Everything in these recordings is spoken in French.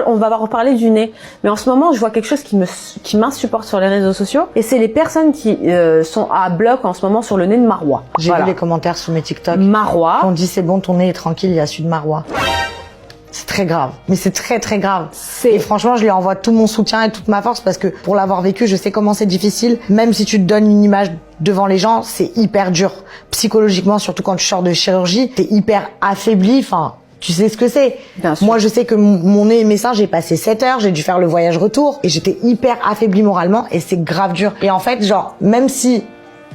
on va reparler du nez. Mais en ce moment, je vois quelque chose qui m'insupporte sur les réseaux sociaux. Et c'est les personnes qui sont à bloc en ce moment sur le nez de Marois. J'ai vu les commentaires sous mes TikTok. Marois. On dit c'est bon, ton nez est tranquille, il y a celui de Marois. C'est très grave. Mais c'est très très grave. Et franchement, je lui envoie tout mon soutien et toute ma force parce que pour l'avoir vécu, je sais comment c'est difficile. Même si tu te donnes une image devant les gens, c'est hyper dur. Psychologiquement, surtout quand tu sors de chirurgie, t'es hyper affaibli. Enfin, tu sais ce que c'est. Moi, je sais que mon nez et mes seins, j'ai passé 7 heures, j'ai dû faire le voyage retour et j'étais hyper affaiblie moralement et c'est grave dur. Et en fait, genre, même si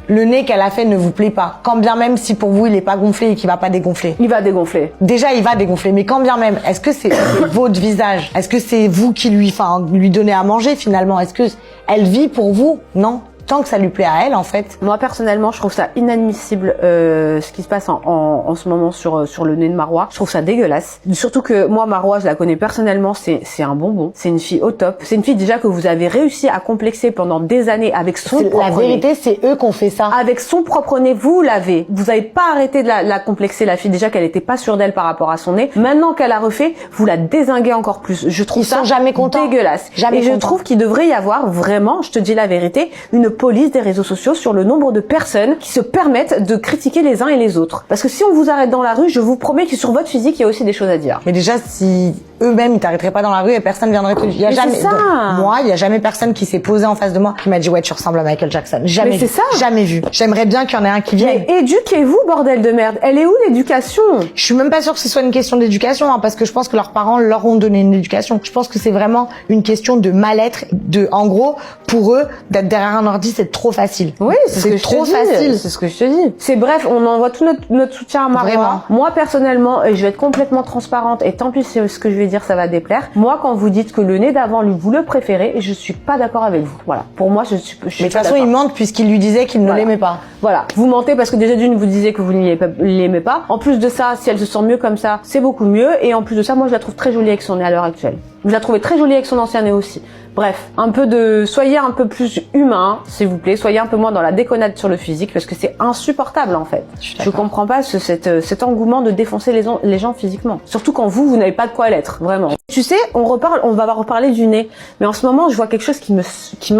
le nez qu'elle a fait ne vous plaît pas, quand bien même si pour vous il est pas gonflé et qu'il va pas dégonfler. Il va dégonfler. Déjà il va dégonfler, mais quand bien même, est-ce que c'est votre visage? Est-ce que c'est vous qui lui donnez à manger finalement? Est-ce que elle vit pour vous? Non. Tant que ça lui plaît à elle, en fait. Moi, personnellement, je trouve ça inadmissible, ce qui se passe en ce moment sur le nez de Marois. Je trouve ça dégueulasse. Surtout que moi, Marois, je la connais personnellement, c'est un bonbon. C'est une fille au top. C'est une fille déjà que vous avez réussi à complexer pendant des années avec son propre nez. La vérité, c'est eux qui ont fait ça. Avec son propre nez, vous l'avez. Vous avez pas arrêté de la complexer, la fille, déjà qu'elle était pas sûre d'elle par rapport à son nez. Maintenant qu'elle a refait, vous la dézinguez encore plus. Je trouve ça jamais contents. Dégueulasse. Jamais Et je trouve qu'il devrait y avoir vraiment, je te dis la vérité, une police des réseaux sociaux sur le nombre de personnes qui se permettent de critiquer les uns et les autres. Parce que si on vous arrête dans la rue, je vous promets que sur votre physique, il y a aussi des choses à dire. Mais déjà, si eux-mêmes, ils t'arrêteraient pas dans la rue et personne viendrait te dire. Moi, il y a jamais personne qui s'est posé en face de moi qui m'a dit ouais, tu ressembles à Michael Jackson. Jamais. Mais c'est ça. Jamais vu. J'aimerais bien qu'il y en ait un qui vienne. Mais éduquez-vous, bordel de merde. Elle est où l'éducation? Je suis même pas sûre que ce soit une question d'éducation, hein, parce que je pense que leurs parents leur ont donné une éducation. Je pense que c'est vraiment une question de mal-être, en gros, pour eux, d'être derrière un ordi, c'est trop facile. Oui, c'est trop facile. C'est ce que je te dis. C'est bref, on envoie tout notre soutien à Marois. Vraiment. Moi, personnellement, je vais être complètement transparente et tant pis si ce que je vais dire, ça va déplaire. Moi, quand vous dites que le nez d'avant, lui, vous le préférez, je suis pas d'accord avec vous. Voilà. Pour moi, je suis Mais de toute façon, il mente puisqu'il lui disait qu'il ne l'aimait pas. Voilà. Vous mentez parce que déjà d'une, vous disiez que vous ne l'aimez pas. En plus de ça, si elle se sent mieux comme ça, c'est beaucoup mieux. Et en plus de ça, moi, je la trouve très jolie avec son nez à l'heure actuelle. Je la trouvais très jolie avec son ancien nez aussi. Bref, soyez un peu plus humain, s'il vous plaît. Soyez un peu moins dans la déconnade sur le physique parce que c'est insupportable en fait. Je comprends pas cet engouement de défoncer les gens physiquement. Surtout quand vous n'avez pas de quoi l'être, vraiment. Tu sais, on va reparler du nez. Mais en ce moment, je vois quelque chose qui